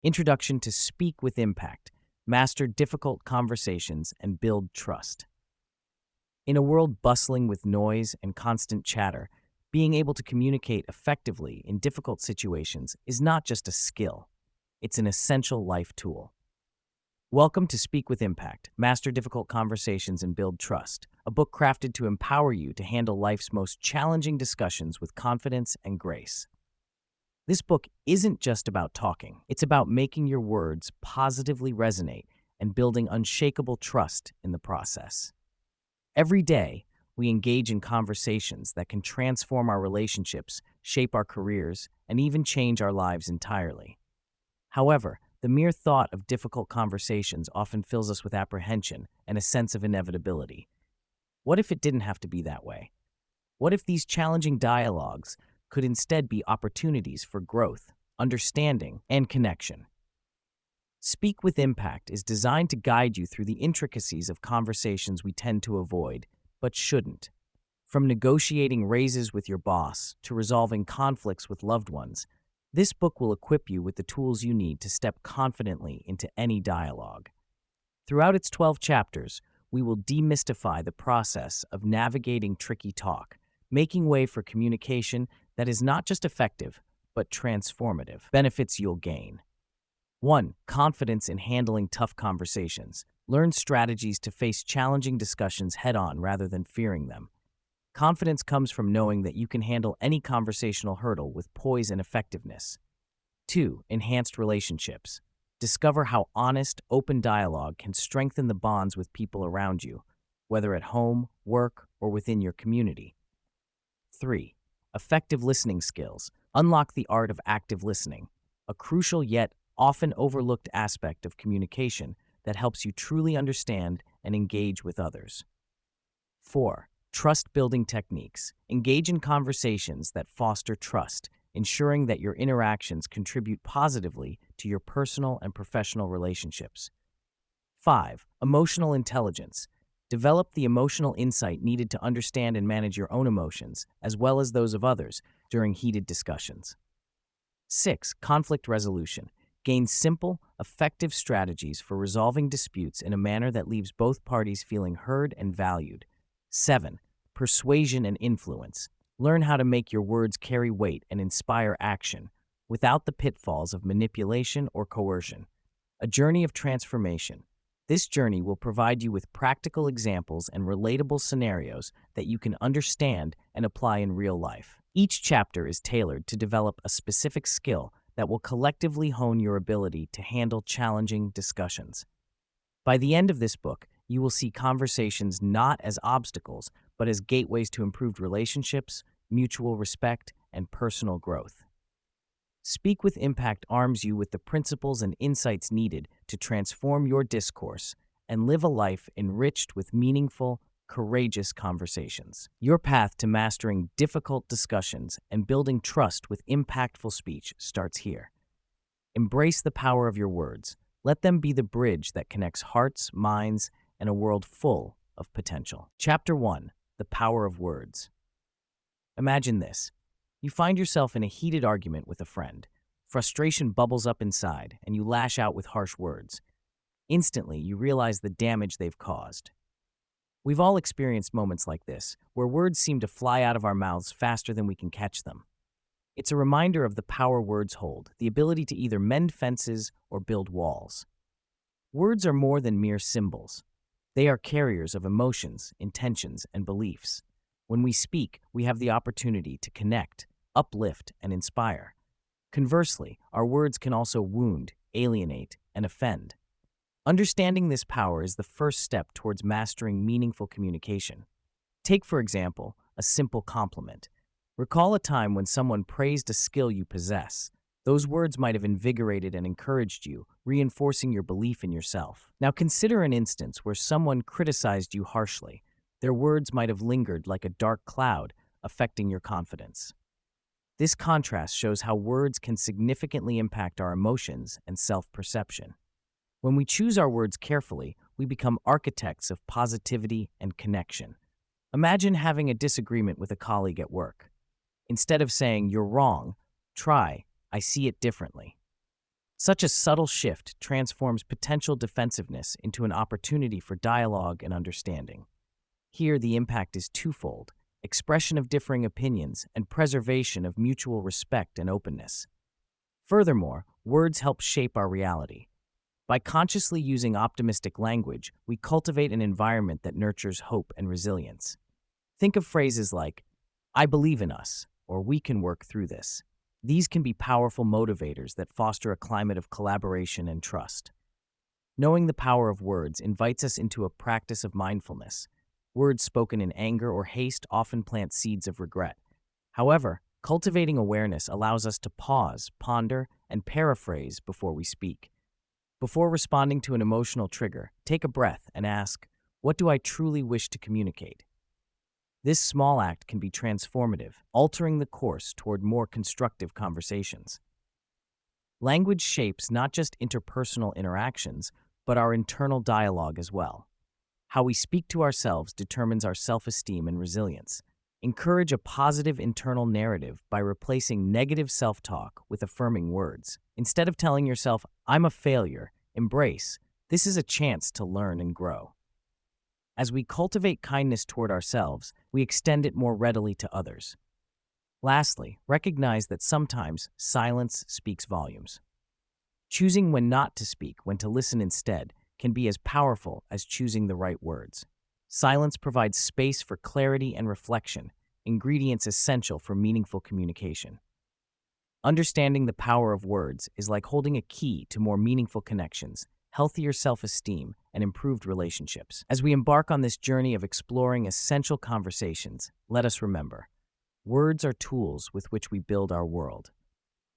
Introduction to Speak with Impact, Master Difficult Conversations and Build Trust. In a world bustling with noise and constant chatter, being able to communicate effectively in difficult situations is not just a skill, it's an essential life tool. Welcome to Speak with Impact, Master Difficult Conversations and Build Trust, a book crafted to empower you to handle life's most challenging discussions with confidence and grace. This book isn't just about talking, it's about making your words positively resonate and building unshakable trust in the process. Every day, we engage in conversations that can transform our relationships, shape our careers, and even change our lives entirely. However, the mere thought of difficult conversations often fills us with apprehension and a sense of inevitability. What if it didn't have to be that way? What if these challenging dialogues could instead be opportunities for growth, understanding, and connection? Speak with Impact is designed to guide you through the intricacies of conversations we tend to avoid, but shouldn't. From negotiating raises with your boss to resolving conflicts with loved ones, this book will equip you with the tools you need to step confidently into any dialogue. Throughout its 12 chapters, we will demystify the process of navigating tricky talk, making way for communication that is not just effective, but transformative. Benefits you'll gain. 1. Confidence in handling tough conversations. Learn strategies to face challenging discussions head-on rather than fearing them. Confidence comes from knowing that you can handle any conversational hurdle with poise and effectiveness. 2. Enhanced relationships. Discover how honest, open dialogue can strengthen the bonds with people around you, whether at home, work, or within your community. 3. Effective listening skills. Unlock the art of active listening, a crucial yet often overlooked aspect of communication that helps you truly understand and engage with others. 4. Trust-building techniques. Engage in conversations that foster trust, ensuring that your interactions contribute positively to your personal and professional relationships. 5. Emotional intelligence. Develop the emotional insight needed to understand and manage your own emotions, as well as those of others, during heated discussions. 6. Conflict resolution. Gain simple, effective strategies for resolving disputes in a manner that leaves both parties feeling heard and valued. 7. Persuasion and influence. Learn how to make your words carry weight and inspire action, without the pitfalls of manipulation or coercion. A journey of transformation. This journey will provide you with practical examples and relatable scenarios that you can understand and apply in real life. Each chapter is tailored to develop a specific skill that will collectively hone your ability to handle challenging discussions. By the end of this book, you will see conversations not as obstacles, but as gateways to improved relationships, mutual respect, and personal growth. Speak with Impact arms you with the principles and insights needed to transform your discourse and live a life enriched with meaningful, courageous conversations. Your path to mastering difficult discussions and building trust with impactful speech starts here. Embrace the power of your words. Let them be the bridge that connects hearts, minds, and a world full of potential. Chapter 1. The Power of Words. Imagine this. You find yourself in a heated argument with a friend. Frustration bubbles up inside, and you lash out with harsh words. Instantly, you realize the damage they've caused. We've all experienced moments like this, where words seem to fly out of our mouths faster than we can catch them. It's a reminder of the power words hold, the ability to either mend fences or build walls. Words are more than mere symbols. They are carriers of emotions, intentions, and beliefs. When we speak, we have the opportunity to connect, uplift, and inspire. Conversely, our words can also wound, alienate, and offend. Understanding this power is the first step towards mastering meaningful communication. Take, for example, a simple compliment. Recall a time when someone praised a skill you possess. Those words might have invigorated and encouraged you, reinforcing your belief in yourself. Now consider an instance where someone criticized you harshly. Their words might have lingered like a dark cloud, affecting your confidence. This contrast shows how words can significantly impact our emotions and self-perception. When we choose our words carefully, we become architects of positivity and connection. Imagine having a disagreement with a colleague at work. Instead of saying, "You're wrong," try, "I see it differently." Such a subtle shift transforms potential defensiveness into an opportunity for dialogue and understanding. Here, the impact is twofold: expression of differing opinions and preservation of mutual respect and openness. Furthermore, words help shape our reality. By consciously using optimistic language, we cultivate an environment that nurtures hope and resilience. Think of phrases like, "I believe in us," or "we can work through this." These can be powerful motivators that foster a climate of collaboration and trust. Knowing the power of words invites us into a practice of mindfulness. Words spoken in anger or haste often plant seeds of regret. However, cultivating awareness allows us to pause, ponder, and paraphrase before we speak. Before responding to an emotional trigger, take a breath and ask, "What do I truly wish to communicate?" This small act can be transformative, altering the course toward more constructive conversations. Language shapes not just interpersonal interactions, but our internal dialogue as well. How we speak to ourselves determines our self-esteem and resilience. Encourage a positive internal narrative by replacing negative self-talk with affirming words. Instead of telling yourself, "I'm a failure," embrace, "This is a chance to learn and grow." As we cultivate kindness toward ourselves, we extend it more readily to others. Lastly, recognize that sometimes silence speaks volumes. Choosing when not to speak, when to listen instead, can be as powerful as choosing the right words. Silence provides space for clarity and reflection, ingredients essential for meaningful communication. Understanding the power of words is like holding a key to more meaningful connections, healthier self-esteem, and improved relationships. As we embark on this journey of exploring essential conversations, let us remember, words are tools with which we build our world.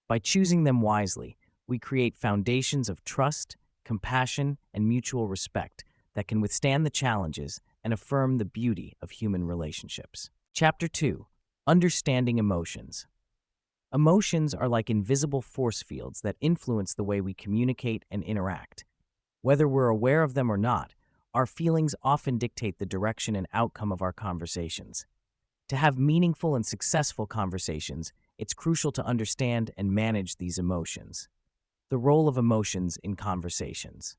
By choosing them wisely, we create foundations of trust, compassion, and mutual respect that can withstand the challenges and affirm the beauty of human relationships. Chapter 2: Understanding Emotions. Emotions are like invisible force fields that influence the way we communicate and interact. Whether we're aware of them or not, our feelings often dictate the direction and outcome of our conversations. To have meaningful and successful conversations, it's crucial to understand and manage these emotions. The role of emotions in conversations.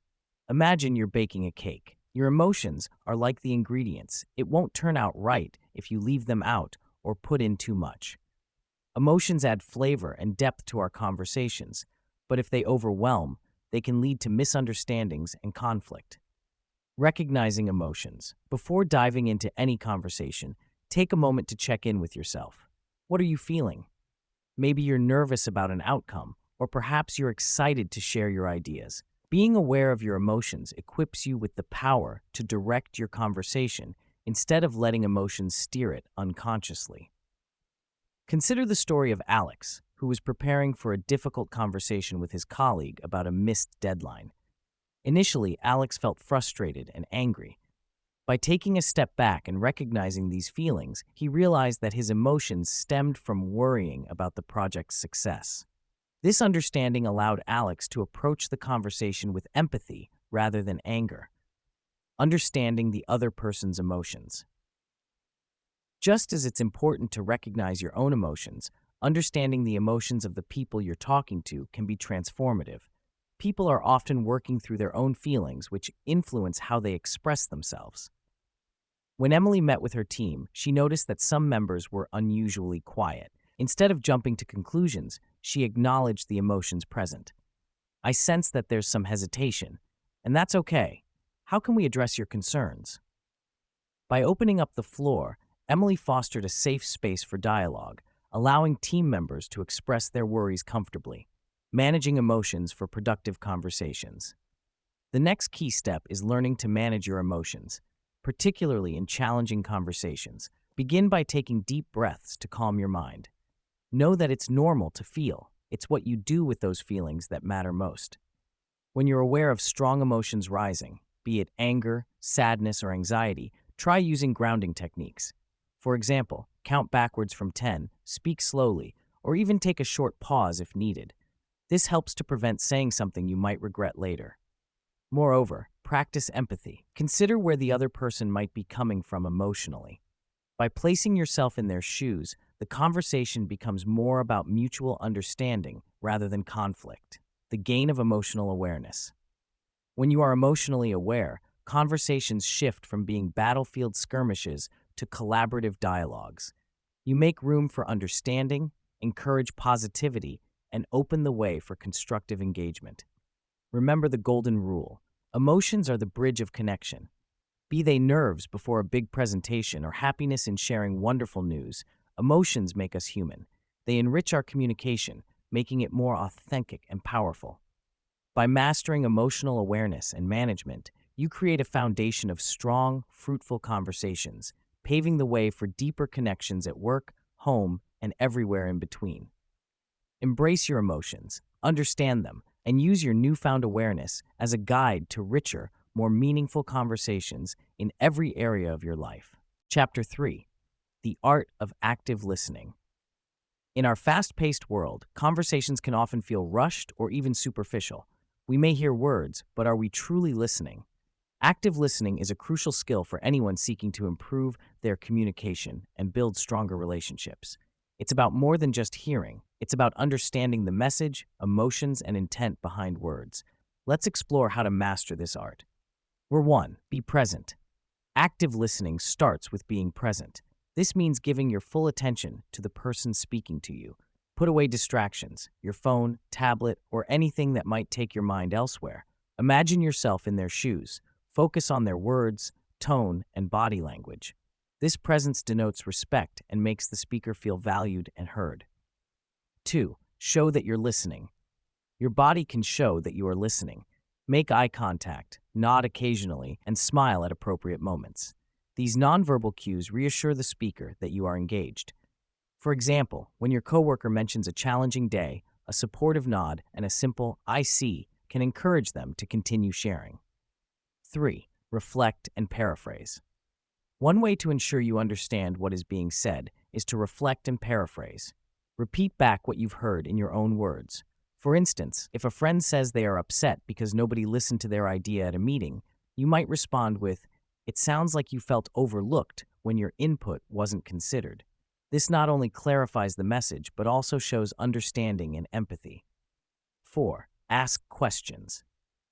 Imagine you're baking a cake. Your emotions are like the ingredients. It won't turn out right if you leave them out or put in too much. Emotions add flavor and depth to our conversations, but if they overwhelm, they can lead to misunderstandings and conflict. Recognizing emotions. Before diving into any conversation, take a moment to check in with yourself. What are you feeling? Maybe you're nervous about an outcome, or perhaps you're excited to share your ideas. Being aware of your emotions equips you with the power to direct your conversation instead of letting emotions steer it unconsciously. Consider the story of Alex, who was preparing for a difficult conversation with his colleague about a missed deadline. Initially, Alex felt frustrated and angry. By taking a step back and recognizing these feelings, he realized that his emotions stemmed from worrying about the project's success. This understanding allowed Alex to approach the conversation with empathy rather than anger. Understanding the other person's emotions. Just as it's important to recognize your own emotions, understanding the emotions of the people you're talking to can be transformative. People are often working through their own feelings, which influence how they express themselves. When Emily met with her team, she noticed that some members were unusually quiet. Instead of jumping to conclusions, she acknowledged the emotions present. "I sense that there's some hesitation, and that's okay. How can we address your concerns?" By opening up the floor, Emily fostered a safe space for dialogue, allowing team members to express their worries comfortably, managing emotions for productive conversations. The next key step is learning to manage your emotions, particularly in challenging conversations. Begin by taking deep breaths to calm your mind. Know that it's normal to feel. It's what you do with those feelings that matter most. When you're aware of strong emotions rising, be it anger, sadness, or anxiety, try using grounding techniques. For example, count backwards from 10, speak slowly, or even take a short pause if needed. This helps to prevent saying something you might regret later. Moreover, practice empathy. Consider where the other person might be coming from emotionally. By placing yourself in their shoes, the conversation becomes more about mutual understanding rather than conflict. the gain of emotional awareness. When you are emotionally aware, conversations shift from being battlefield skirmishes to collaborative dialogues. You make room for understanding, encourage positivity, and open the way for constructive engagement. Remember the golden rule. Emotions are the bridge of connection. Be they nerves before a big presentation or happiness in sharing wonderful news, emotions make us human. They enrich our communication, making it more authentic and powerful. By mastering emotional awareness and management, you create a foundation of strong, fruitful conversations, paving the way for deeper connections at work, home, and everywhere in between. Embrace your emotions, understand them, and use your newfound awareness as a guide to richer, more meaningful conversations in every area of your life. Chapter 3: The Art of Active Listening. In our fast-paced world, conversations can often feel rushed or even superficial. We may hear words, but are we truly listening? Active listening is a crucial skill for anyone seeking to improve their communication and build stronger relationships. It's about more than just hearing. It's about understanding the message, emotions, and intent behind words. Let's explore how to master this art. 1. Be present. Active listening starts with being present. This means giving your full attention to the person speaking to you. Put away distractions, your phone, tablet, or anything that might take your mind elsewhere. Imagine yourself in their shoes. Focus on their words, tone, and body language. This presence denotes respect and makes the speaker feel valued and heard. 2. Show that you're listening. Your body can show that you are listening. Make eye contact, nod occasionally, and smile at appropriate moments. These nonverbal cues reassure the speaker that you are engaged. For example, when your coworker mentions a challenging day, a supportive nod and a simple "I see" can encourage them to continue sharing. 3. Reflect and paraphrase. One way to ensure you understand what is being said is to reflect and paraphrase. Repeat back what you've heard in your own words. For instance, if a friend says they are upset because nobody listened to their idea at a meeting, you might respond with, "It sounds like you felt overlooked when your input wasn't considered." This not only clarifies the message, but also shows understanding and empathy. 4. Ask questions.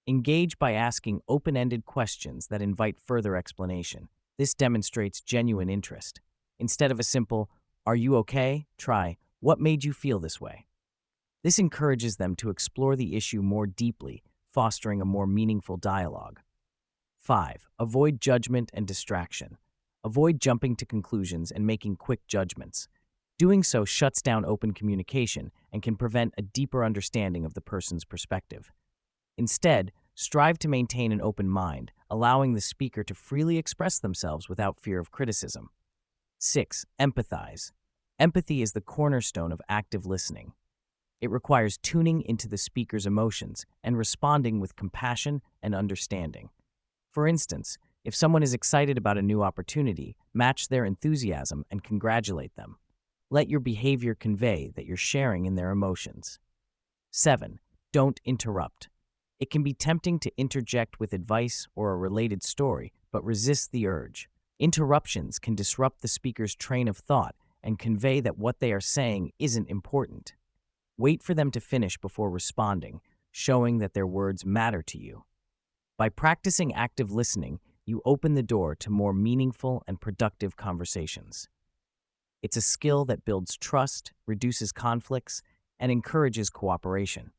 Engage by asking open-ended questions that invite further explanation. This demonstrates genuine interest. Instead of a simple, "Are you okay?" try, "What made you feel this way?" This encourages them to explore the issue more deeply, fostering a more meaningful dialogue. 5. Avoid judgment and distraction. Avoid jumping to conclusions and making quick judgments. Doing so shuts down open communication and can prevent a deeper understanding of the person's perspective. Instead, strive to maintain an open mind, allowing the speaker to freely express themselves without fear of criticism. 6. Empathize. Empathy is the cornerstone of active listening. It requires tuning into the speaker's emotions and responding with compassion and understanding. For instance, if someone is excited about a new opportunity, match their enthusiasm and congratulate them. Let your behavior convey that you're sharing in their emotions. 7. Don't interrupt. It can be tempting to interject with advice or a related story, but resist the urge. Interruptions can disrupt the speaker's train of thought and convey that what they are saying isn't important. Wait for them to finish before responding, showing that their words matter to you. By practicing active listening, you open the door to more meaningful and productive conversations. It's a skill that builds trust, reduces conflicts, and encourages cooperation.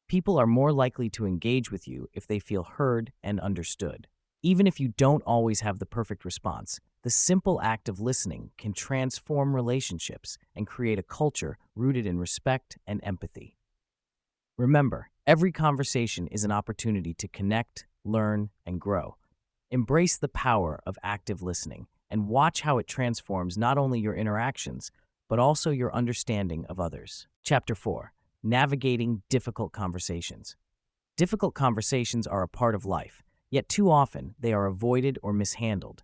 People are more likely to engage with you if they feel heard and understood. Even if you don't always have the perfect response, the simple act of listening can transform relationships and create a culture rooted in respect and empathy. Remember, every conversation is an opportunity to connect, learn, and grow. Embrace the power of active listening and watch how it transforms not only your interactions, but also your understanding of others. Chapter 4: Navigating Difficult Conversations. Difficult conversations are a part of life, yet too often they are avoided or mishandled.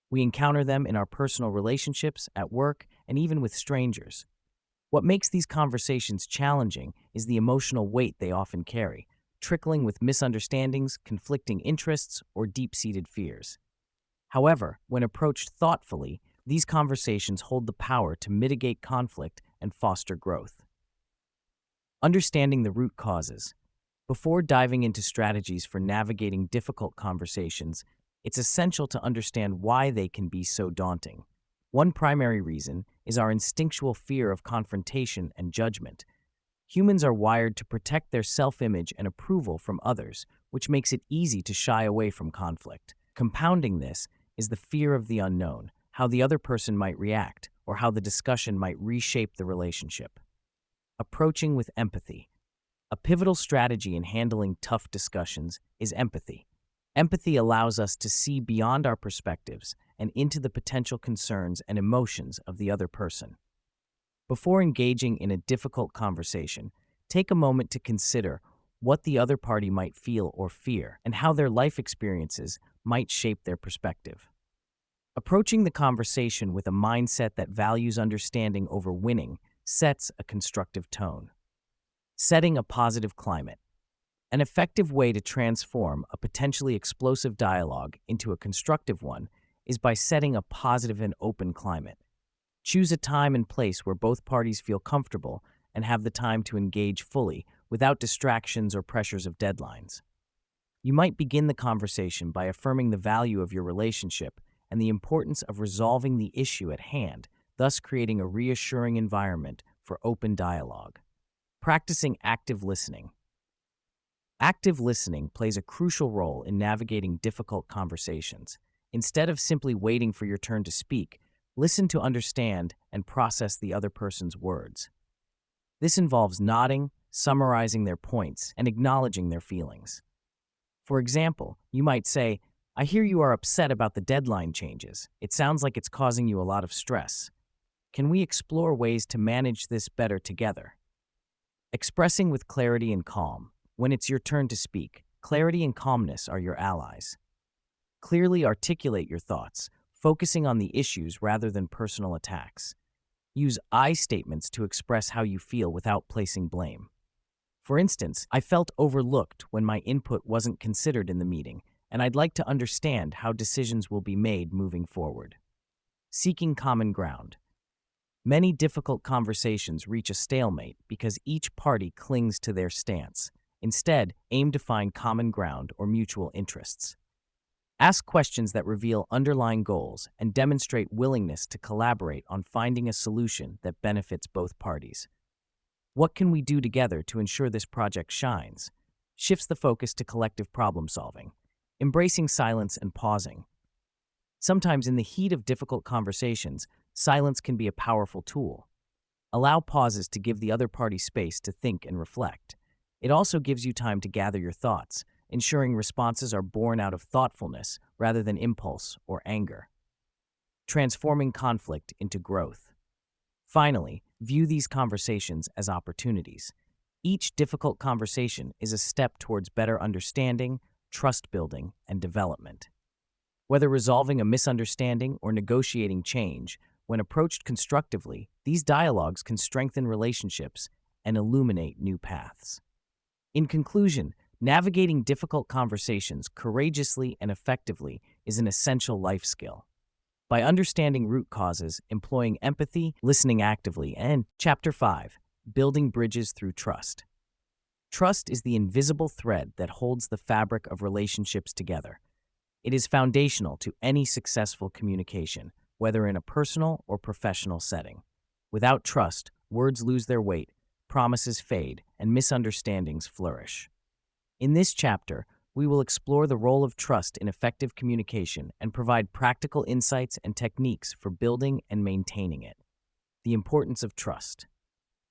We encounter them in our personal relationships, at work, and even with strangers. What makes these conversations challenging is the emotional weight they often carry, trickling with misunderstandings, conflicting interests, or deep-seated fears. However, when approached thoughtfully, these conversations hold the power to mitigate conflict and foster growth. Understanding the root causes. Before diving into strategies for navigating difficult conversations, it's essential to understand why they can be so daunting. One primary reason is our instinctual fear of confrontation and judgment. Humans are wired to protect their self-image and approval from others, which makes it easy to shy away from conflict. Compounding this is the fear of the unknown, how the other person might react, or how the discussion might reshape the relationship. Approaching with empathy. A pivotal strategy in handling tough discussions is empathy. Empathy allows us to see beyond our perspectives and into the potential concerns and emotions of the other person. Before engaging in a difficult conversation, take a moment to consider what the other party might feel or fear and how their life experiences might shape their perspective. Approaching the conversation with a mindset that values understanding over winning sets a constructive tone. Setting a positive climate. An effective way to transform a potentially explosive dialogue into a constructive one is by setting a positive and open climate. Choose a time and place where both parties feel comfortable and have the time to engage fully without distractions or pressures of deadlines. You might begin the conversation by affirming the value of your relationship and the importance of resolving the issue at hand, thus creating a reassuring environment for open dialogue. Practicing active listening. Active listening plays a crucial role in navigating difficult conversations. Instead of simply waiting for your turn to speak, listen to understand and process the other person's words. This involves nodding, summarizing their points, and acknowledging their feelings. For example, you might say, "I hear you are upset about the deadline changes. It sounds like it's causing you a lot of stress. Can we explore ways to manage this better together?" Expressing with clarity and calm. When it's your turn to speak, clarity and calmness are your allies. Clearly articulate your thoughts, focusing on the issues rather than personal attacks. Use I statements to express how you feel without placing blame. For instance, "I felt overlooked when my input wasn't considered in the meeting, and I'd like to understand how decisions will be made moving forward." Seeking common ground. Many difficult conversations reach a stalemate because each party clings to their stance. Instead, aim to find common ground or mutual interests. Ask questions that reveal underlying goals and demonstrate willingness to collaborate on finding a solution that benefits both parties. What can we do together to ensure this project shines? Shifts the focus to collective problem solving. Embracing silence and pausing. Sometimes in the heat of difficult conversations, silence can be a powerful tool. Allow pauses to give the other party space to think and reflect. It also gives you time to gather your thoughts, ensuring responses are born out of thoughtfulness rather than impulse or anger. Transforming conflict into growth. Finally, view these conversations as opportunities. Each difficult conversation is a step towards better understanding, trust building, and development. Whether resolving a misunderstanding or negotiating change, when approached constructively, these dialogues can strengthen relationships and illuminate new paths. In conclusion, navigating difficult conversations courageously and effectively is an essential life skill. By understanding root causes, employing empathy, listening actively, and Chapter 5, Building Bridges Through Trust. Trust is the invisible thread that holds the fabric of relationships together. It is foundational to any successful communication, whether in a personal or professional setting. Without trust, words lose their weight, promises fade, and misunderstandings flourish. In this chapter, we will explore the role of trust in effective communication and provide practical insights and techniques for building and maintaining it. The importance of trust.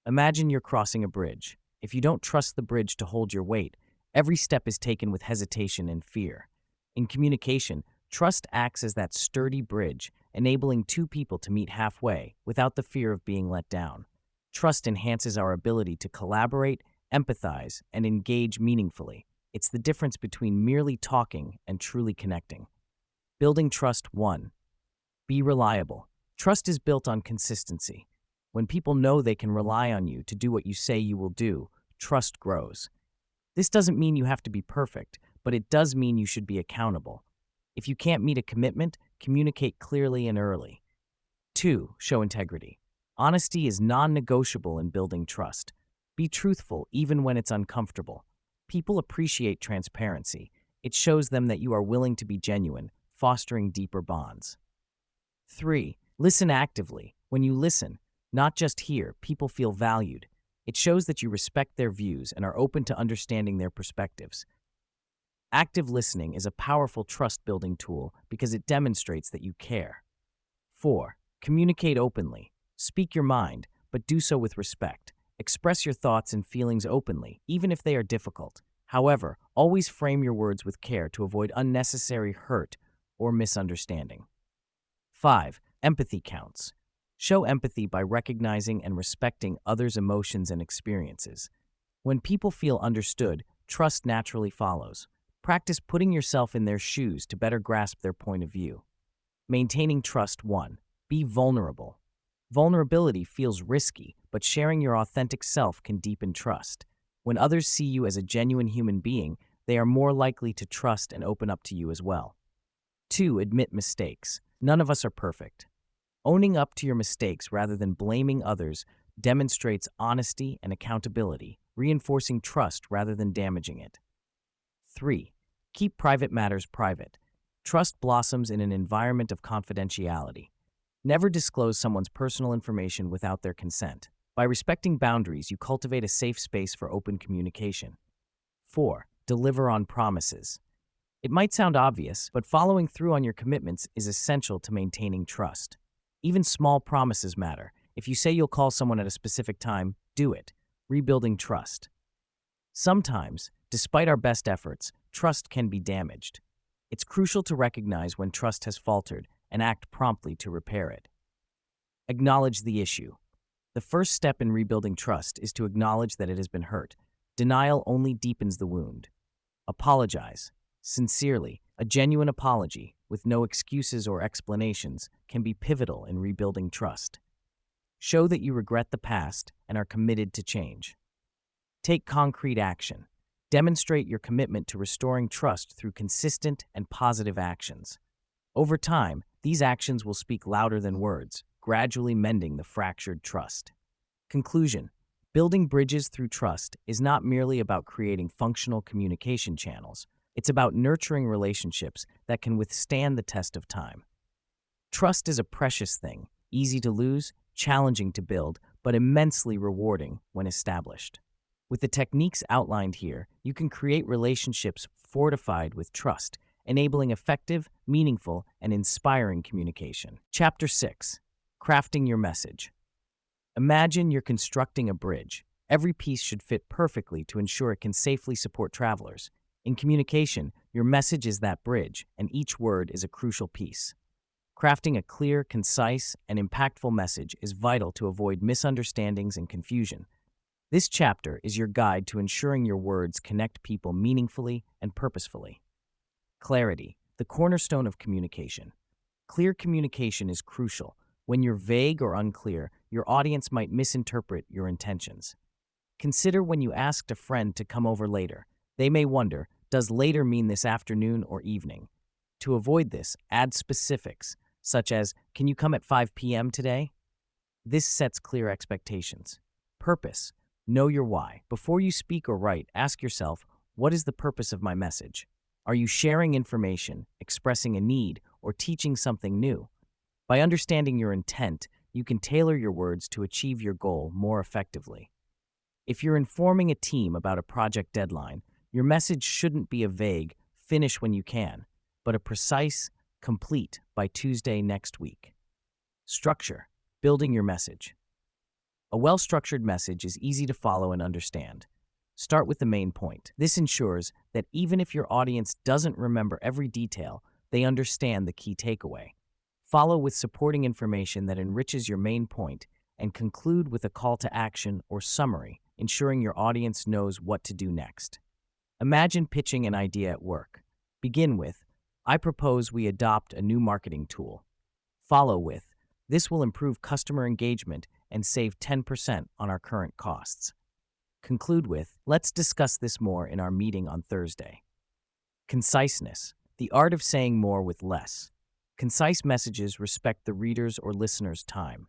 Imagine you're crossing a bridge. If you don't trust the bridge to hold your weight, every step is taken with hesitation and fear. In communication, trust acts as that sturdy bridge, enabling two people to meet halfway without the fear of being let down. Trust enhances our ability to collaborate, empathize, and engage meaningfully. It's the difference between merely talking and truly connecting. Building trust. 1. Be reliable. Trust is built on consistency. When people know they can rely on you to do what you say you will do, trust grows. This doesn't mean you have to be perfect, but it does mean you should be accountable. If you can't meet a commitment, communicate clearly and early. 2. Show integrity. Honesty is non-negotiable in building trust. Be truthful even when it's uncomfortable. People appreciate transparency. It shows them that you are willing to be genuine, fostering deeper bonds. 3. Listen actively. When you listen, not just hear, people feel valued. It shows that you respect their views and are open to understanding their perspectives. Active listening is a powerful trust-building tool because it demonstrates that you care. 4. Communicate openly. Speak your mind, but do so with respect. Express your thoughts and feelings openly, even if they are difficult. However, always frame your words with care to avoid unnecessary hurt or misunderstanding. 5. Empathy counts. Show empathy by recognizing and respecting others' emotions and experiences. When people feel understood, trust naturally follows. Practice putting yourself in their shoes to better grasp their point of view. Maintaining trust. 1. Be vulnerable. Vulnerability feels risky, but sharing your authentic self can deepen trust. When others see you as a genuine human being, they are more likely to trust and open up to you as well. 2. Admit mistakes. None of us are perfect. Owning up to your mistakes rather than blaming others demonstrates honesty and accountability, reinforcing trust rather than damaging it. 3. Keep private matters private. Trust blossoms in an environment of confidentiality. Never disclose someone's personal information without their consent. By respecting boundaries, you cultivate a safe space for open communication. 4. Deliver on promises. It might sound obvious, but following through on your commitments is essential to maintaining trust. Even small promises matter. If you say you'll call someone at a specific time, do it, rebuilding trust. Sometimes, despite our best efforts, trust can be damaged. It's crucial to recognize when trust has faltered and act promptly to repair it. Acknowledge the issue. The first step in rebuilding trust is to acknowledge that it has been hurt. Denial only deepens the wound. Apologize. Sincerely, a genuine apology, with no excuses or explanations, can be pivotal in rebuilding trust. Show that you regret the past and are committed to change. Take concrete action. Demonstrate your commitment to restoring trust through consistent and positive actions. Over time, these actions will speak louder than words, gradually mending the fractured trust. Conclusion: building bridges through trust is not merely about creating functional communication channels. It's about nurturing relationships that can withstand the test of time. Trust is a precious thing, easy to lose, challenging to build, but immensely rewarding when established. With the techniques outlined here, you can create relationships fortified with trust, enabling effective, meaningful, and inspiring communication. Chapter 6. Crafting your message. Imagine you're constructing a bridge. Every piece should fit perfectly to ensure it can safely support travelers. In communication, your message is that bridge, and each word is a crucial piece. Crafting a clear, concise, and impactful message is vital to avoid misunderstandings and confusion. This chapter is your guide to ensuring your words connect people meaningfully and purposefully. Clarity, the cornerstone of communication. Clear communication is crucial. When you're vague or unclear, your audience might misinterpret your intentions. Consider when you asked a friend to come over later. They may wonder, does later mean this afternoon or evening? To avoid this, add specifics, such as, can you come at 5 p.m. today? This sets clear expectations. Purpose. Know your why. Before you speak or write, ask yourself, what is the purpose of my message? Are you sharing information, expressing a need, or teaching something new? By understanding your intent, you can tailor your words to achieve your goal more effectively. If you're informing a team about a project deadline, your message shouldn't be a vague, finish when you can, but a precise, complete by Tuesday next week. Structure, building your message. A well-structured message is easy to follow and understand. Start with the main point. This ensures that even if your audience doesn't remember every detail, they understand the key takeaway. Follow with supporting information that enriches your main point and conclude with a call to action or summary, ensuring your audience knows what to do next. Imagine pitching an idea at work. Begin with, I propose we adopt a new marketing tool. Follow with, this will improve customer engagement and save 10% on our current costs. Conclude with, let's discuss this more in our meeting on Thursday. Conciseness, the art of saying more with less. Concise messages respect the reader's or listener's time.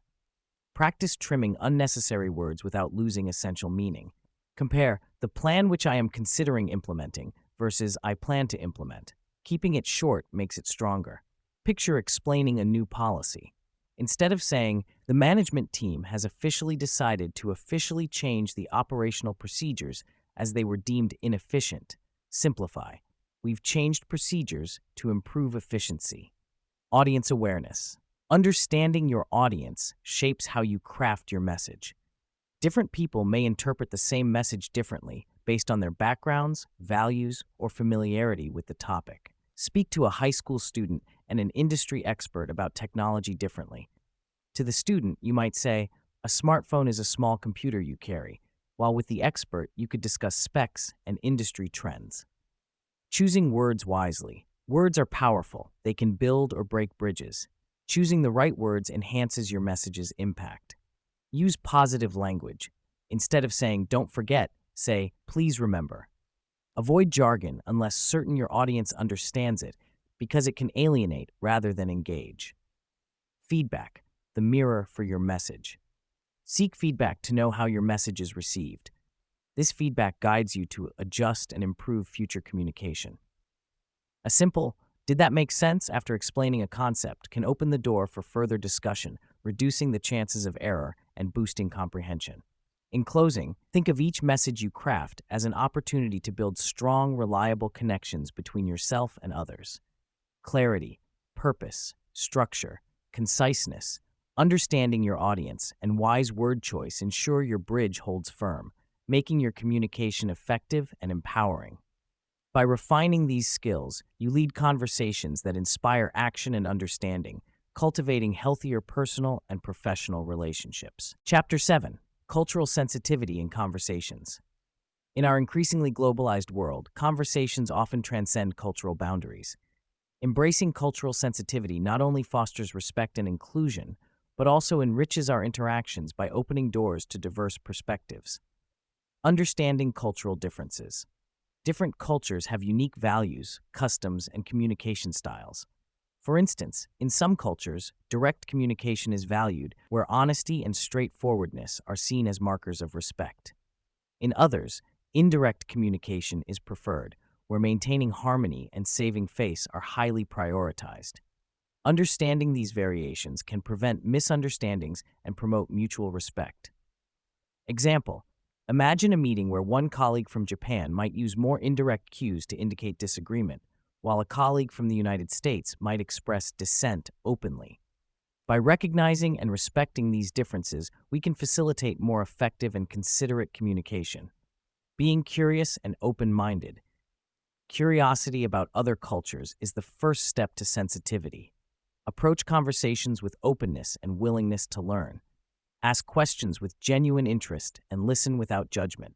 Practice trimming unnecessary words without losing essential meaning. Compare, the plan which I am considering implementing versus I plan to implement. Keeping it short makes it stronger. Picture explaining a new policy. Instead of saying, the management team has officially decided to officially change the operational procedures as they were deemed inefficient, simplify. We've changed procedures to improve efficiency. Audience awareness. Understanding your audience shapes how you craft your message. Different people may interpret the same message differently based on their backgrounds, values, or familiarity with the topic. Speak to a high school student and an industry expert about technology differently. To the student, you might say, a smartphone is a small computer you carry, while with the expert, you could discuss specs and industry trends. Choosing words wisely. Words are powerful. They can build or break bridges. Choosing the right words enhances your message's impact. Use positive language. Instead of saying, don't forget, say, please remember. Avoid jargon unless certain your audience understands it, because it can alienate rather than engage. Feedback, the mirror for your message. Seek feedback to know how your message is received. This feedback guides you to adjust and improve future communication. A simple, did that make sense after explaining a concept can open the door for further discussion, reducing the chances of error and boosting comprehension. In closing, think of each message you craft as an opportunity to build strong, reliable connections between yourself and others. Clarity, purpose, structure, conciseness, understanding your audience, and wise word choice ensure your bridge holds firm, making your communication effective and empowering. By refining these skills, you lead conversations that inspire action and understanding, cultivating healthier personal and professional relationships. Chapter 7. Cultural Sensitivity in Conversations. In our increasingly globalized world, conversations often transcend cultural boundaries. Embracing cultural sensitivity not only fosters respect and inclusion, but also enriches our interactions by opening doors to diverse perspectives. Understanding cultural differences. Different cultures have unique values, customs, and communication styles. For instance, in some cultures, direct communication is valued, where honesty and straightforwardness are seen as markers of respect. In others, indirect communication is preferred, where maintaining harmony and saving face are highly prioritized. Understanding these variations can prevent misunderstandings and promote mutual respect. Example: imagine a meeting where one colleague from Japan might use more indirect cues to indicate disagreement, while a colleague from the United States might express dissent openly. By recognizing and respecting these differences, we can facilitate more effective and considerate communication. Being curious and open-minded. Curiosity about other cultures is the first step to sensitivity. Approach conversations with openness and willingness to learn. Ask questions with genuine interest and listen without judgment.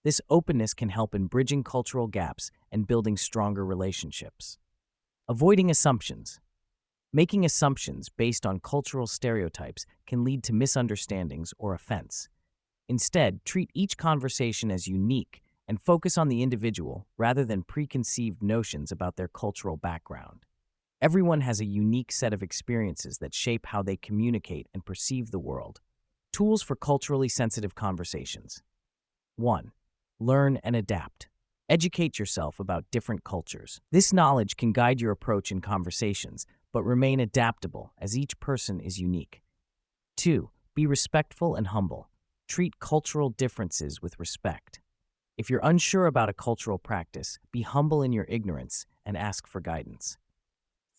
This openness can help in bridging cultural gaps and building stronger relationships. Avoiding assumptions. Making assumptions based on cultural stereotypes can lead to misunderstandings or offense. Instead, treat each conversation as unique and focus on the individual rather than preconceived notions about their cultural background. Everyone has a unique set of experiences that shape how they communicate and perceive the world. Tools for culturally sensitive conversations. 1. Learn and adapt. Educate yourself about different cultures. This knowledge can guide your approach in conversations, but remain adaptable as each person is unique. 2. Be respectful and humble. Treat cultural differences with respect. If you're unsure about a cultural practice, be humble in your ignorance and ask for guidance.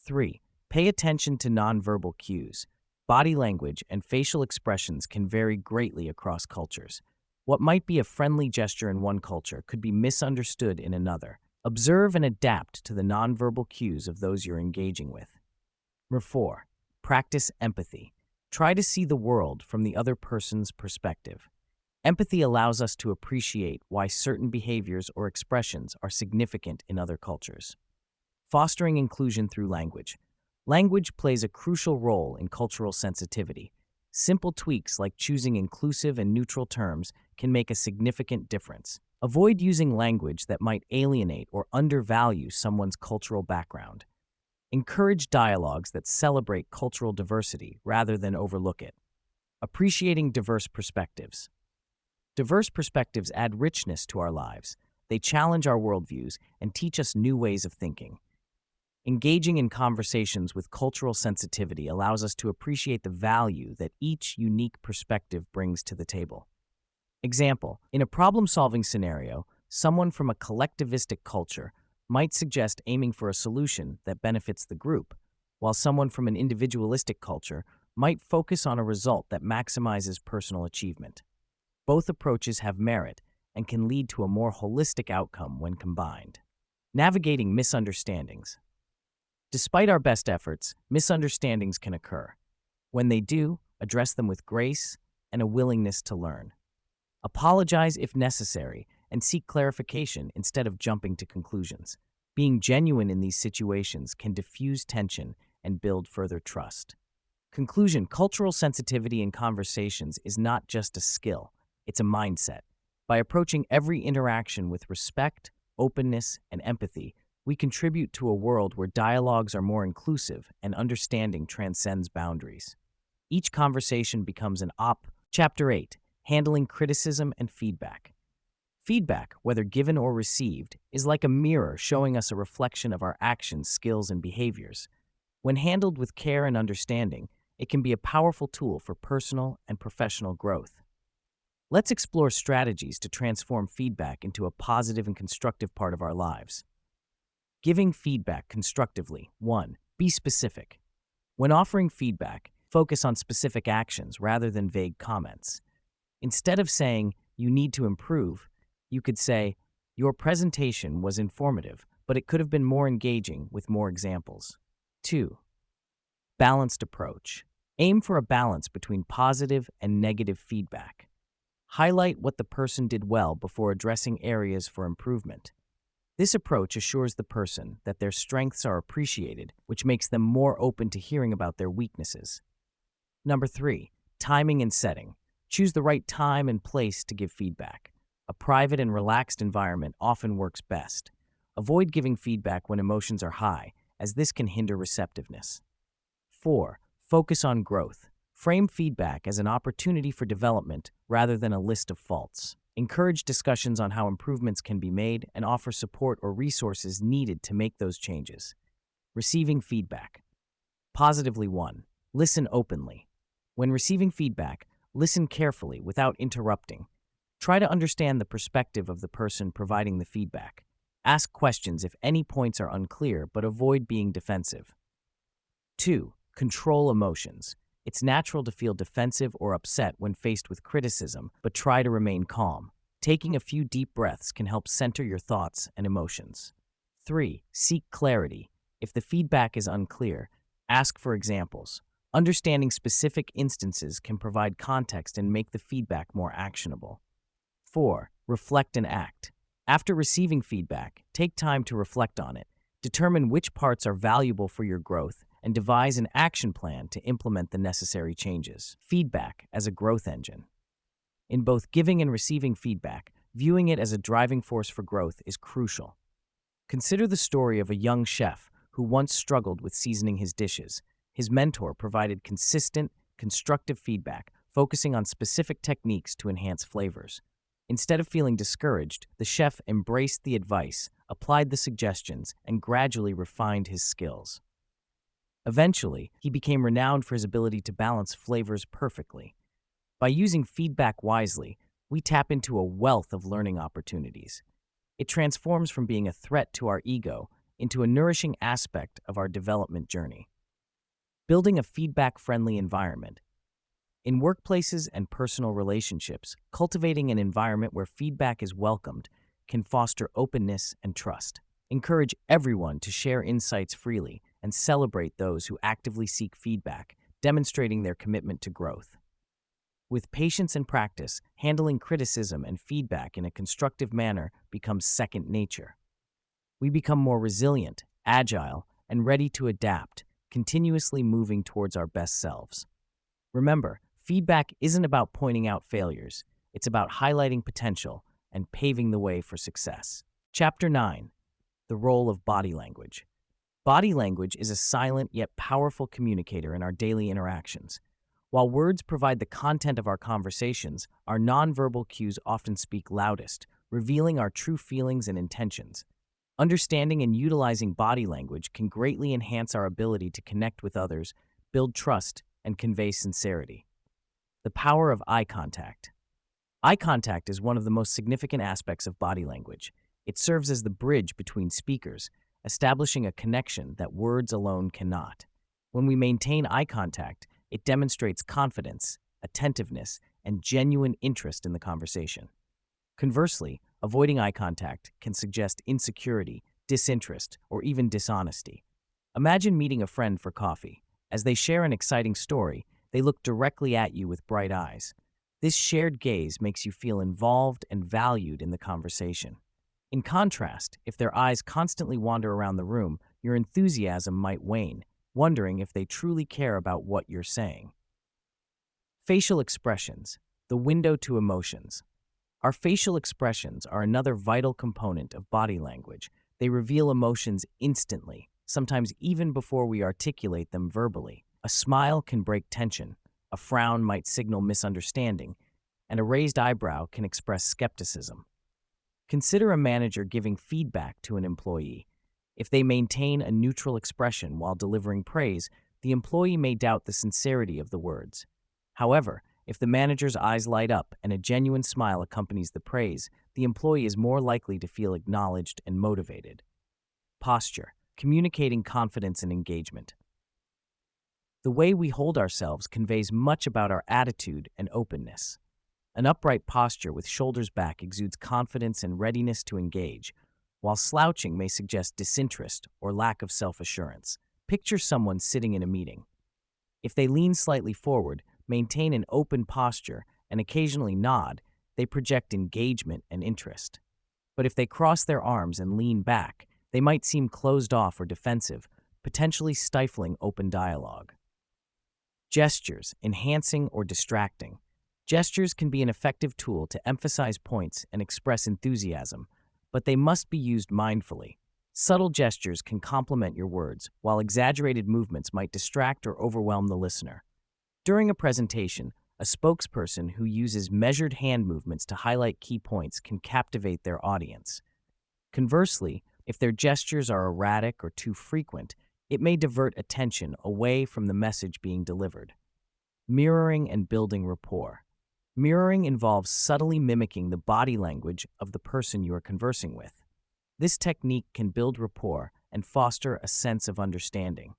3. Pay attention to nonverbal cues. Body language and facial expressions can vary greatly across cultures. What might be a friendly gesture in one culture could be misunderstood in another. Observe and adapt to the nonverbal cues of those you're engaging with. 4. Practice empathy. Try to see the world from the other person's perspective. Empathy allows us to appreciate why certain behaviors or expressions are significant in other cultures. Fostering inclusion through language. Language plays a crucial role in cultural sensitivity. Simple tweaks like choosing inclusive and neutral terms can make a significant difference. Avoid using language that might alienate or undervalue someone's cultural background. Encourage dialogues that celebrate cultural diversity rather than overlook it. Appreciating diverse perspectives. Diverse perspectives add richness to our lives. They challenge our worldviews and teach us new ways of thinking. Engaging in conversations with cultural sensitivity allows us to appreciate the value that each unique perspective brings to the table. Example, in a problem-solving scenario, someone from a collectivistic culture might suggest aiming for a solution that benefits the group, while someone from an individualistic culture might focus on a result that maximizes personal achievement. Both approaches have merit and can lead to a more holistic outcome when combined. Navigating misunderstandings. Despite our best efforts, misunderstandings can occur. When they do, address them with grace and a willingness to learn. Apologize if necessary and seek clarification instead of jumping to conclusions. Being genuine in these situations can diffuse tension and build further trust. Conclusion: cultural sensitivity in conversations is not just a skill, it's a mindset. By approaching every interaction with respect, openness, and empathy, we contribute to a world where dialogues are more inclusive and understanding transcends boundaries. Each conversation becomes an Chapter 8: Handling Criticism and Feedback. Feedback, whether given or received, is like a mirror showing us a reflection of our actions, skills, and behaviors. When handled with care and understanding, it can be a powerful tool for personal and professional growth. Let's explore strategies to transform feedback into a positive and constructive part of our lives. Giving feedback constructively. 1. Be specific. When offering feedback, focus on specific actions rather than vague comments. Instead of saying, "You need to improve," you could say, "Your presentation was informative, but it could have been more engaging with more examples." 2. Balanced approach. Aim for a balance between positive and negative feedback. Highlight what the person did well before addressing areas for improvement. This approach assures the person that their strengths are appreciated, which makes them more open to hearing about their weaknesses. Number 3. Timing and setting. Choose the right time and place to give feedback. A private and relaxed environment often works best. Avoid giving feedback when emotions are high, as this can hinder receptiveness. 4. Focus on growth. Frame feedback as an opportunity for development rather than a list of faults. Encourage discussions on how improvements can be made and offer support or resources needed to make those changes. Receiving feedback. Positively. 1. Listen openly. When receiving feedback, listen carefully without interrupting. Try to understand the perspective of the person providing the feedback. Ask questions if any points are unclear, but avoid being defensive. 2. Control emotions. It's natural to feel defensive or upset when faced with criticism, but try to remain calm. Taking a few deep breaths can help center your thoughts and emotions. 3. Seek clarity. If the feedback is unclear, ask for examples. Understanding specific instances can provide context and make the feedback more actionable. 4. Reflect and act. After receiving feedback, take time to reflect on it. Determine which parts are valuable for your growth and devise an action plan to implement the necessary changes. Feedback as a growth engine. In both giving and receiving feedback, viewing it as a driving force for growth is crucial. Consider the story of a young chef who once struggled with seasoning his dishes. His mentor provided consistent, constructive feedback, focusing on specific techniques to enhance flavors. Instead of feeling discouraged, the chef embraced the advice, applied the suggestions, and gradually refined his skills. Eventually, he became renowned for his ability to balance flavors perfectly. By using feedback wisely, we tap into a wealth of learning opportunities. It transforms from being a threat to our ego into a nourishing aspect of our development journey. Building a feedback-friendly environment. In workplaces and personal relationships, cultivating an environment where feedback is welcomed can foster openness and trust. Encourage everyone to share insights freely and celebrate those who actively seek feedback, demonstrating their commitment to growth. With patience and practice, handling criticism and feedback in a constructive manner becomes second nature. We become more resilient, agile, and ready to adapt, continuously moving towards our best selves. Remember, feedback isn't about pointing out failures. It's about highlighting potential and paving the way for success. Chapter 9. The Role of Body Language. Body language is a silent yet powerful communicator in our daily interactions. While words provide the content of our conversations, our nonverbal cues often speak loudest, revealing our true feelings and intentions. Understanding and utilizing body language can greatly enhance our ability to connect with others, build trust, and convey sincerity. The power of eye contact. Eye contact is one of the most significant aspects of body language. It serves as the bridge between speakers, establishing a connection that words alone cannot. When we maintain eye contact, it demonstrates confidence, attentiveness, and genuine interest in the conversation. Conversely, avoiding eye contact can suggest insecurity, disinterest, or even dishonesty. Imagine meeting a friend for coffee. As they share an exciting story, they look directly at you with bright eyes. This shared gaze makes you feel involved and valued in the conversation. In contrast, if their eyes constantly wander around the room, your enthusiasm might wane, wondering if they truly care about what you're saying. Facial expressions, the window to emotions. Our facial expressions are another vital component of body language. They reveal emotions instantly, sometimes even before we articulate them verbally. A smile can break tension, a frown might signal misunderstanding, and a raised eyebrow can express skepticism. Consider a manager giving feedback to an employee. If they maintain a neutral expression while delivering praise, the employee may doubt the sincerity of the words. However, if the manager's eyes light up and a genuine smile accompanies the praise, the employee is more likely to feel acknowledged and motivated. Posture, communicating confidence and engagement. The way we hold ourselves conveys much about our attitude and openness. An upright posture with shoulders back exudes confidence and readiness to engage, while slouching may suggest disinterest or lack of self-assurance. Picture someone sitting in a meeting. If they lean slightly forward, maintain an open posture, and occasionally nod, they project engagement and interest. But if they cross their arms and lean back, they might seem closed off or defensive, potentially stifling open dialogue. Gestures, enhancing or distracting. Gestures can be an effective tool to emphasize points and express enthusiasm, but they must be used mindfully. Subtle gestures can complement your words, while exaggerated movements might distract or overwhelm the listener. During a presentation, a spokesperson who uses measured hand movements to highlight key points can captivate their audience. Conversely, if their gestures are erratic or too frequent, it may divert attention away from the message being delivered. Mirroring and building rapport. Mirroring involves subtly mimicking the body language of the person you are conversing with. This technique can build rapport and foster a sense of understanding.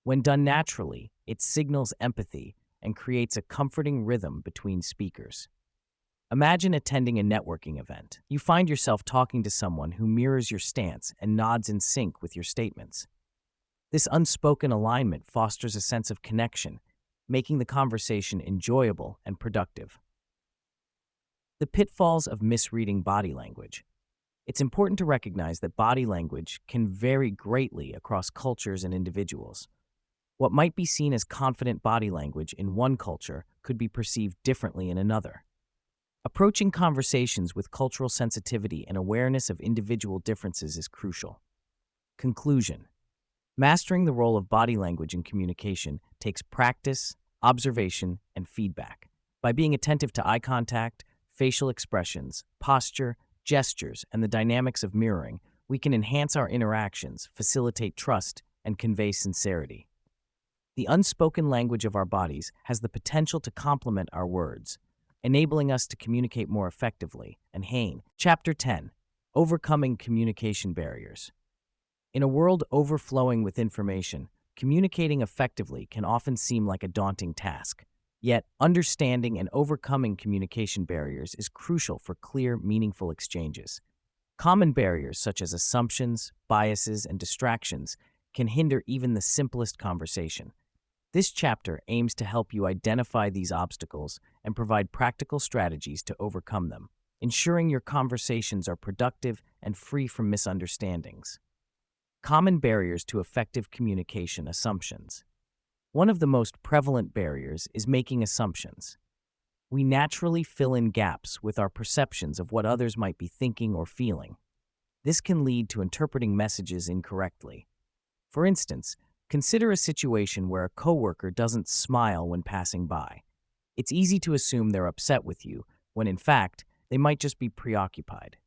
When done naturally, it signals empathy and creates a comforting rhythm between speakers. Imagine attending a networking event. You find yourself talking to someone who mirrors your stance and nods in sync with your statements. This unspoken alignment fosters a sense of connection, making the conversation enjoyable and productive. The pitfalls of misreading body language. It's important to recognize that body language can vary greatly across cultures and individuals. What might be seen as confident body language in one culture could be perceived differently in another. Approaching conversations with cultural sensitivity and awareness of individual differences is crucial. Conclusion. Mastering the role of body language in communication takes practice, observation, and feedback. By being attentive to eye contact, facial expressions, posture, gestures, and the dynamics of mirroring, we can enhance our interactions, facilitate trust, and convey sincerity. The unspoken language of our bodies has the potential to complement our words, enabling us to communicate more effectively. And Chapter 10. Overcoming Communication Barriers. In a world overflowing with information, communicating effectively can often seem like a daunting task. Yet, understanding and overcoming communication barriers is crucial for clear, meaningful exchanges. Common barriers such as assumptions, biases, and distractions can hinder even the simplest conversation. This chapter aims to help you identify these obstacles and provide practical strategies to overcome them, ensuring your conversations are productive and free from misunderstandings. Common barriers to effective communication: assumptions. One of the most prevalent barriers is making assumptions. We naturally fill in gaps with our perceptions of what others might be thinking or feeling. This can lead to interpreting messages incorrectly. For instance, Consider a situation where a coworker doesn't smile when passing by. It's easy to assume they're upset with you, when in fact, they might just be preoccupied.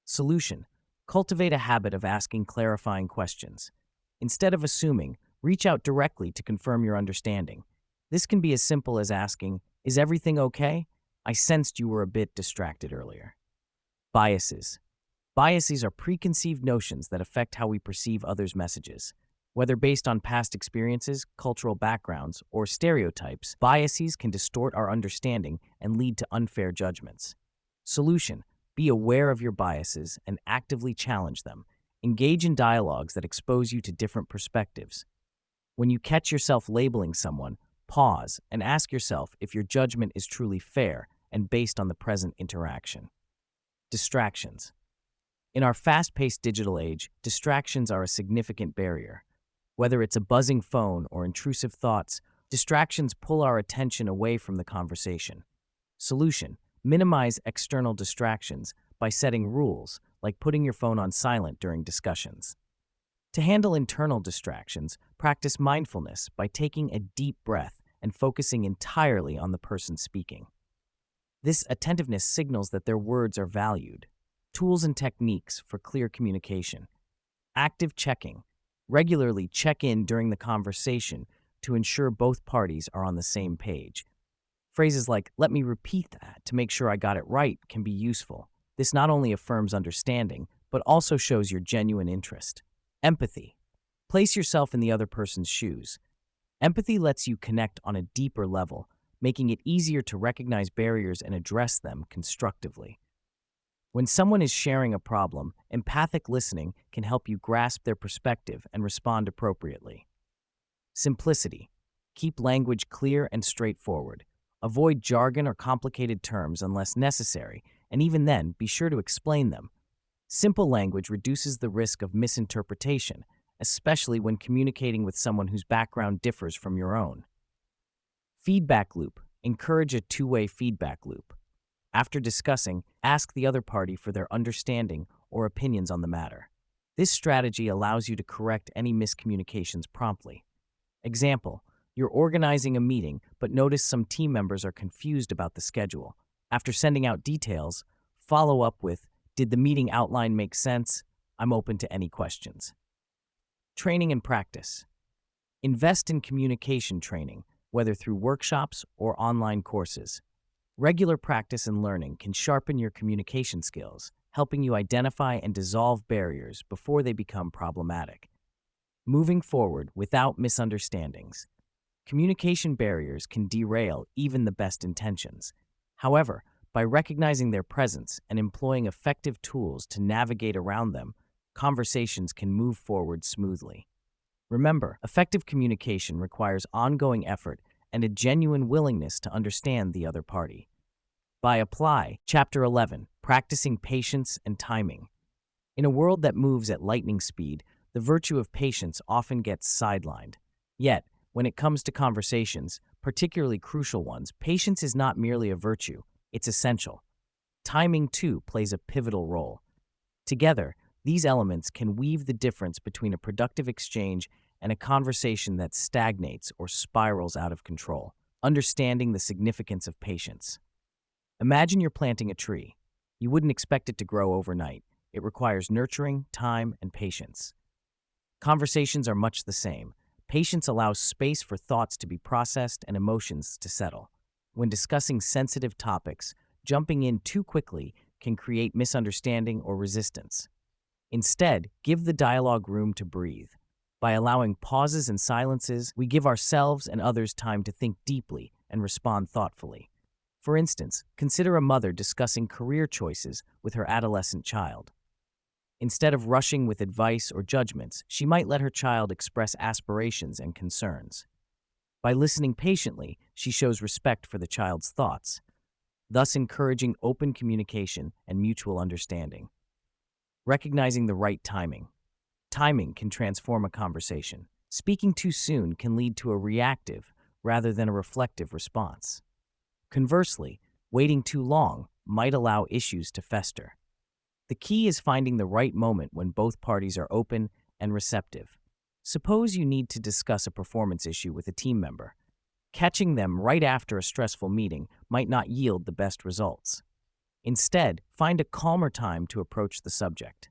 Solution: cultivate a habit of asking clarifying questions. Instead of assuming, reach out directly to confirm your understanding. This can be as simple as asking, "Is everything okay? I sensed you were a bit distracted earlier." Biases. Biases are preconceived notions that affect how we perceive others' messages. Whether based on past experiences, cultural backgrounds, or stereotypes, biases can distort our understanding and lead to unfair judgments. Solution: be aware of your biases and actively challenge them. Engage in dialogues that expose you to different perspectives. When you catch yourself labeling someone, pause and ask yourself if your judgment is truly fair and based on the present interaction. Distractions. In our fast-paced digital age, distractions are a significant barrier. Whether it's a buzzing phone or intrusive thoughts, distractions pull our attention away from the conversation. Solution: minimize external distractions by setting rules, like putting your phone on silent during discussions. To handle internal distractions, practice mindfulness by taking a deep breath and focusing entirely on the person speaking. This attentiveness signals that their words are valued. Tools and techniques for clear communication. Active checking. Regularly check in during the conversation to ensure both parties are on the same page. Phrases like, "Let me repeat that to make sure I got it right," can be useful. This not only affirms understanding, but also shows your genuine interest. Empathy. Place yourself in the other person's shoes. Empathy lets you connect on a deeper level, making it easier to recognize barriers and address them constructively. When someone is sharing a problem, empathic listening can help you grasp their perspective and respond appropriately. Simplicity. Keep language clear and straightforward. Avoid jargon or complicated terms unless necessary, and even then, be sure to explain them. Simple language reduces the risk of misinterpretation, especially when communicating with someone whose background differs from your own. Feedback loop. Encourage a two-way feedback loop. After discussing, ask the other party for their understanding or opinions on the matter. This strategy allows you to correct any miscommunications promptly. Example: you're organizing a meeting, but notice some team members are confused about the schedule. After sending out details, follow up with, "Did the meeting outline make sense? I'm open to any questions." Training and practice. Invest in communication training, whether through workshops or online courses. Regular practice and learning can sharpen your communication skills, helping you identify and dissolve barriers before they become problematic. Moving forward without misunderstandings. Communication barriers can derail even the best intentions. However, by recognizing their presence and employing effective tools to navigate around them, conversations can move forward smoothly. Remember, effective communication requires ongoing effort and a genuine willingness to understand the other party. Apply Chapter 11, Practicing Patience and Timing. In a world that moves at lightning speed, the virtue of patience often gets sidelined. Yet, when it comes to conversations, particularly crucial ones, patience is not merely a virtue, it's essential. Timing, too, plays a pivotal role. Together, these elements can weave the difference between a productive exchange and a conversation that stagnates or spirals out of control. Understanding the significance of patience. Imagine you're planting a tree. You wouldn't expect it to grow overnight. It requires nurturing, time, and patience. Conversations are much the same. Patience allows space for thoughts to be processed and emotions to settle. When discussing sensitive topics, jumping in too quickly can create misunderstanding or resistance. Instead, give the dialogue room to breathe. By allowing pauses and silences, we give ourselves and others time to think deeply and respond thoughtfully. For instance, consider a mother discussing career choices with her adolescent child. Instead of rushing with advice or judgments, she might let her child express aspirations and concerns. By listening patiently, she shows respect for the child's thoughts, thus encouraging open communication and mutual understanding. Recognizing the right timing. Timing can transform a conversation. Speaking too soon can lead to a reactive rather than a reflective response. Conversely, waiting too long might allow issues to fester. The key is finding the right moment when both parties are open and receptive. Suppose you need to discuss a performance issue with a team member. Catching them right after a stressful meeting might not yield the best results. Instead, find a calmer time to approach the subject.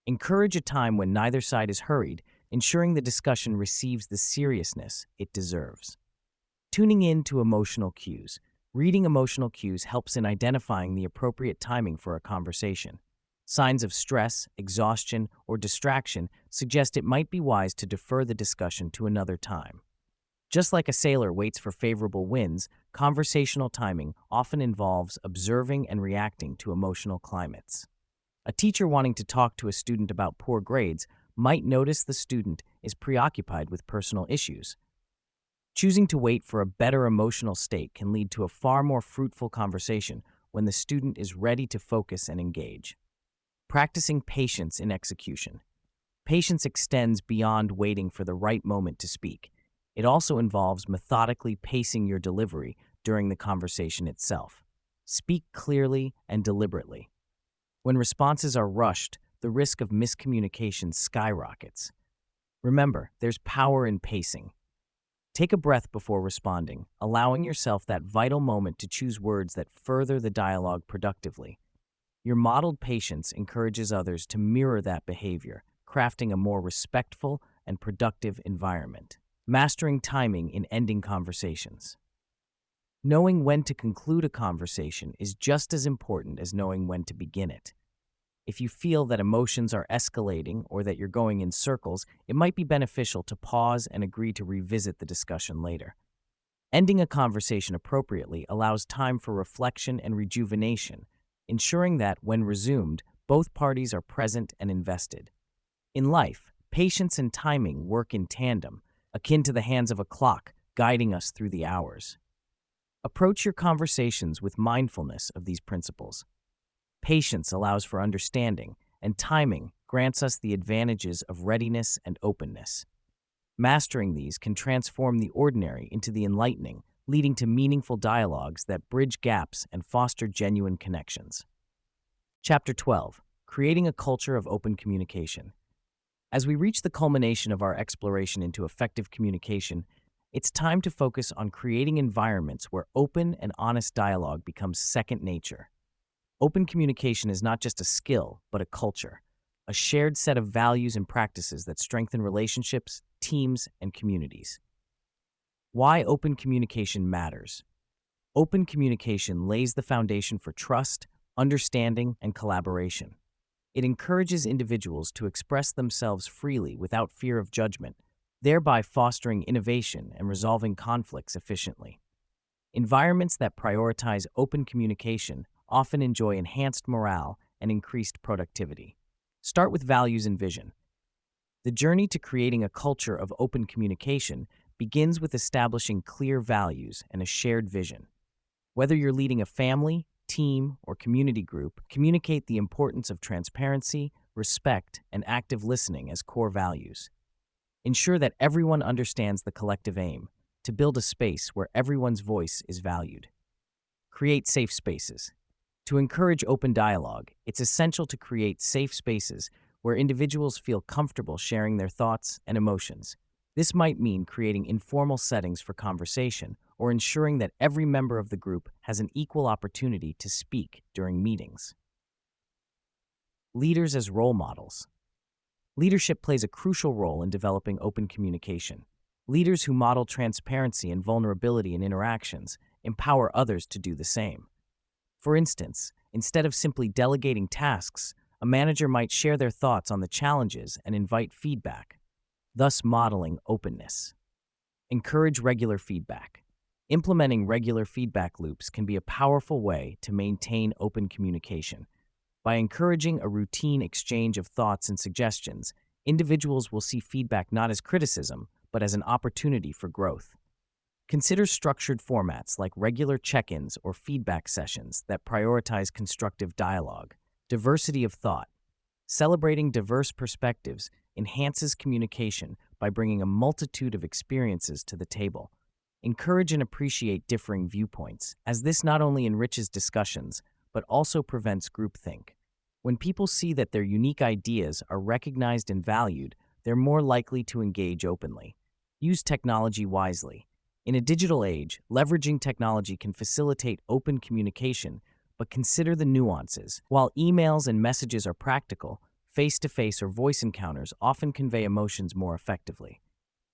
Encourage a time when neither side is hurried, ensuring the discussion receives the seriousness it deserves. Tuning in to emotional cues. Reading emotional cues helps in identifying the appropriate timing for a conversation. Signs of stress, exhaustion, or distraction suggest it might be wise to defer the discussion to another time. Just like a sailor waits for favorable winds, conversational timing often involves observing and reacting to emotional climates. A teacher wanting to talk to a student about poor grades might notice the student is preoccupied with personal issues. Choosing to wait for a better emotional state can lead to a far more fruitful conversation when the student is ready to focus and engage. Practicing patience in execution. Patience extends beyond waiting for the right moment to speak. It also involves methodically pacing your delivery during the conversation itself. Speak clearly and deliberately. When responses are rushed, the risk of miscommunication skyrockets. Remember, there's power in pacing. Take a breath before responding, allowing yourself that vital moment to choose words that further the dialogue productively. Your modeled patience encourages others to mirror that behavior, crafting a more respectful and productive environment. Mastering timing in ending conversations. Knowing when to conclude a conversation is just as important as knowing when to begin it. If you feel that emotions are escalating or that you're going in circles, it might be beneficial to pause and agree to revisit the discussion later. Ending a conversation appropriately allows time for reflection and rejuvenation, ensuring that, when resumed, both parties are present and invested. In life, patience and timing work in tandem, akin to the hands of a clock guiding us through the hours. Approach your conversations with mindfulness of these principles. Patience allows for understanding, and timing grants us the advantages of readiness and openness. Mastering these can transform the ordinary into the enlightening, leading to meaningful dialogues that bridge gaps and foster genuine connections. Chapter 12. Creating a Culture of Open Communication. As we reach the culmination of our exploration into effective communication, it's time to focus on creating environments where open and honest dialogue becomes second nature. Open communication is not just a skill, but a culture, a shared set of values and practices that strengthen relationships, teams, and communities. Why open communication matters. Open communication lays the foundation for trust, understanding, and collaboration. It encourages individuals to express themselves freely without fear of judgment, thereby fostering innovation and resolving conflicts efficiently. Environments that prioritize open communication often enjoy enhanced morale and increased productivity. Start with values and vision. The journey to creating a culture of open communication begins with establishing clear values and a shared vision. Whether you're leading a family, team, or community group, communicate the importance of transparency, respect, and active listening as core values. Ensure that everyone understands the collective aim, to build a space where everyone's voice is valued. Create safe spaces. To encourage open dialogue, it's essential to create safe spaces where individuals feel comfortable sharing their thoughts and emotions. This might mean creating informal settings for conversation or ensuring that every member of the group has an equal opportunity to speak during meetings. Leaders as role models. Leadership plays a crucial role in developing open communication. Leaders who model transparency and vulnerability in interactions empower others to do the same. For instance, instead of simply delegating tasks, a manager might share their thoughts on the challenges and invite feedback, thus modeling openness. Encourage regular feedback. Implementing regular feedback loops can be a powerful way to maintain open communication. By encouraging a routine exchange of thoughts and suggestions, individuals will see feedback not as criticism, but as an opportunity for growth. Consider structured formats like regular check-ins or feedback sessions that prioritize constructive dialogue. Diversity of thought. Celebrating diverse perspectives enhances communication by bringing a multitude of experiences to the table. Encourage and appreciate differing viewpoints, as this not only enriches discussions, but also prevents groupthink. When people see that their unique ideas are recognized and valued, they're more likely to engage openly. Use technology wisely. In a digital age, leveraging technology can facilitate open communication, but consider the nuances. While emails and messages are practical, face-to-face or voice encounters often convey emotions more effectively.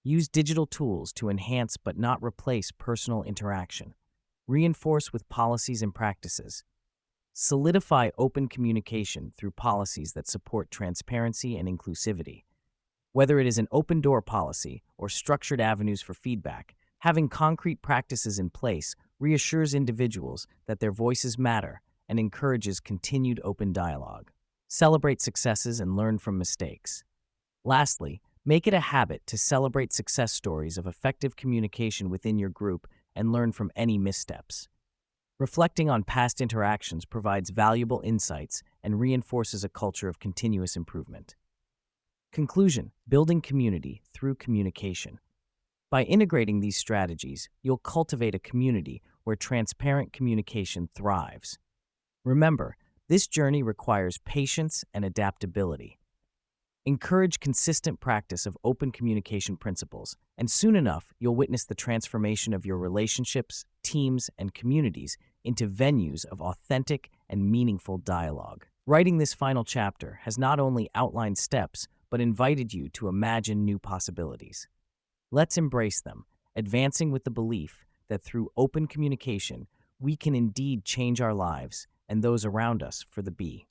Use digital tools to enhance but not replace personal interaction. Reinforce with policies and practices. Solidify open communication through policies that support transparency and inclusivity. Whether it is an open door policy or structured avenues for feedback, having concrete practices in place reassures individuals that their voices matter and encourages continued open dialogue. Celebrate successes and learn from mistakes. Lastly, make it a habit to celebrate success stories of effective communication within your group and learn from any missteps. Reflecting on past interactions provides valuable insights and reinforces a culture of continuous improvement. Conclusion: building community through communication. By integrating these strategies, you'll cultivate a community where transparent communication thrives. Remember, this journey requires patience and adaptability. Encourage consistent practice of open communication principles, and soon enough, you'll witness the transformation of your relationships, teams, and communities into venues of authentic and meaningful dialogue. Writing this final chapter has not only outlined steps, but invited you to imagine new possibilities. Let's embrace them, advancing with the belief that through open communication, we can indeed change our lives and those around us for the better.